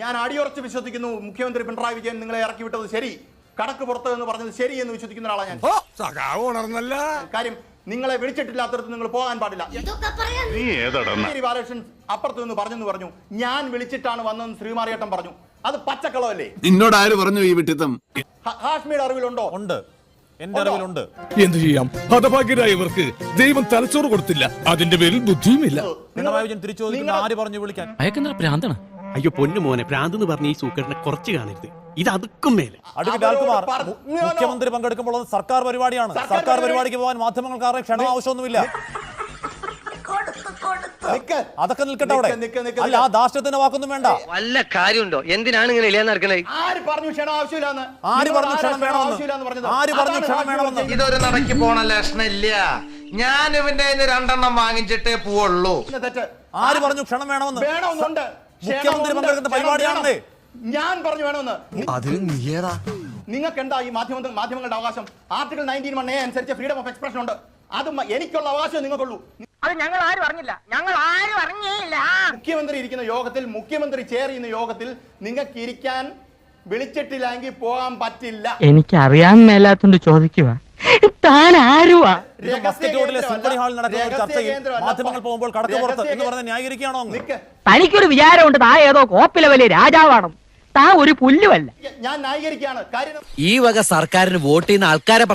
ഞാൻ അടിയുറച്ച് വിശ്വസിക്കുന്നു മുഖ്യമന്ത്രി പിണറായി വിജയൻ നിങ്ങളെ ഇറക്കി വിട്ടത് ശരി, കടക്ക് പുറത്ത് എന്ന് പറഞ്ഞത് ശരി എന്ന് വിശ്വസിക്കുന്ന ആളാണ് ഞാൻ. കാര്യം നിങ്ങളെ വിളിച്ചിട്ടില്ലാത്തടത്ത് നിങ്ങൾ പോകാൻ പാടില്ല. ബാലകൃഷ്ണൻ അപ്പുറത്ത് നിന്ന് പറഞ്ഞു ഞാൻ വിളിച്ചിട്ടാണ് വന്നതെന്ന് ശ്രീമാറിയേട്ടൻ പറഞ്ഞു. അത് പച്ചക്കളമല്ലേ? നിന്നോട് ആര് പറഞ്ഞു ഈ വിട്ടിത്തം? ഹാഷ്മിയുടെ അറിവിലുണ്ടോ? ഉണ്ട്, എന്റെ അറിവിലുണ്ട്. എന്ത് ചെയ്യാം, ഹതഭാഗ്യരായവർക്ക് ദൈവം തലച്ചോറ് കൊടുത്തില്ല, അതിന്റെ പേരിൽ ബുദ്ധിയുമില്ല. പിണറായി വിജയൻ തിരിച്ചു ചോദിക്കുന്ന ആര് പറഞ്ഞു വിളിക്കാൻ? അയക്കെന്താ ഭ്രാന്താണ്? അയ്യോ പൊന്നു മോനെ, ഭ്രാന്ത് പറഞ്ഞ ഈ സൂക്കറിനെ കുറച്ച് കാണരുത്. ഇത് അതുക്കും മേലെ. മുഖ്യമന്ത്രി പങ്കെടുക്കുമ്പോൾ സർക്കാർ പരിപാടിയാണ്. സർക്കാർ പരിപാടിക്ക് പോകാൻ മാധ്യമങ്ങൾക്കാരുടെ ക്ഷണം ആവശ്യമൊന്നുമില്ല. അതൊക്കെ നിൽക്കട്ടെ അവിടെ. അല്ല, ആ ദാഷ്ട്യത്തിന്റെ വാക്കൊന്നും വേണ്ട. വല്ല കാര്യമുണ്ടോ? എന്തിനാണ് ഇങ്ങനെ ഇല്ലാന്ന് നടക്കണേ? ആര് പറഞ്ഞു ക്ഷണം ആവശ്യമില്ലാന്ന്? ആര് പറഞ്ഞു ക്ഷണം വേണമെന്ന്? ആര് പറഞ്ഞു ക്ഷണം വേണമെന്ന്? ഇതൊരു നടക്ക് പോണ ലക്ഷണില്ല. ഞാൻ ഇവന്റെ 2 വാങ്ങിച്ചിട്ടേ പോവുള്ളൂ. ആര് പറഞ്ഞു ക്ഷണം വേണമെന്ന്? വേണമെന്നുണ്ട്. മുഖ്യമന്ത്രി പങ്കെടുക്കുന്ന പരിപാടിയാണെന്നേ ഞാൻ പറഞ്ഞു വേണമെന്ന്. അതിന് നീയടാ. നിങ്ങൾക്ക് എന്താ ഈ മാധ്യമങ്ങളുടെ അവകാശം? ആർട്ടിക്കിൾ 19(1) അനുസരിച്ച് ഫ്രീഡം ഓഫ് എക്സ്പ്രഷൻ ഉണ്ട്. അത് എനിക്കുള്ള അവകാശം നിങ്ങൾക്കുള്ളൂ. അത് ഞങ്ങൾ ആരും അറിഞ്ഞില്ല. മുഖ്യമന്ത്രി ഇരിക്കുന്ന യോഗത്തിൽ, മുഖ്യമന്ത്രി ചെയർ ചെയ്യുന്ന യോഗത്തിൽ നിങ്ങൾക്ക് ഇരിക്കാൻ വിളിച്ചിട്ടില്ലെങ്കിൽ പോകാൻ പറ്റില്ല. എനിക്ക് അറിയാൻ മേലാത്തോണ്ട് ചോദിക്കുക, താൻ ആരുവാ? സിംഫണി ഹാളിൽ നടക്കുന്ന ഒരു ചർച്ചയിൽ മാധ്യമങ്ങൾ പോകുമ്പോൾ കടക്ക് പുറത്ത് എന്ന് പറഞ്ഞ് ന്യായീകരിക്കുകയാണോ? തനിക്കൊരു വിചാരമുണ്ട് താ ഏതോ കോപ്പിലെ വലിയ രാജാവാണ്, താ ഒരു പുല്ലുമല്ല. ഞാൻ ന്യായീകരിക്കുകയാണ്. കാര്യം ഈ വക സർക്കാരിന് വോട്ട് ചെയ്യുന്ന ആൾക്കാരെ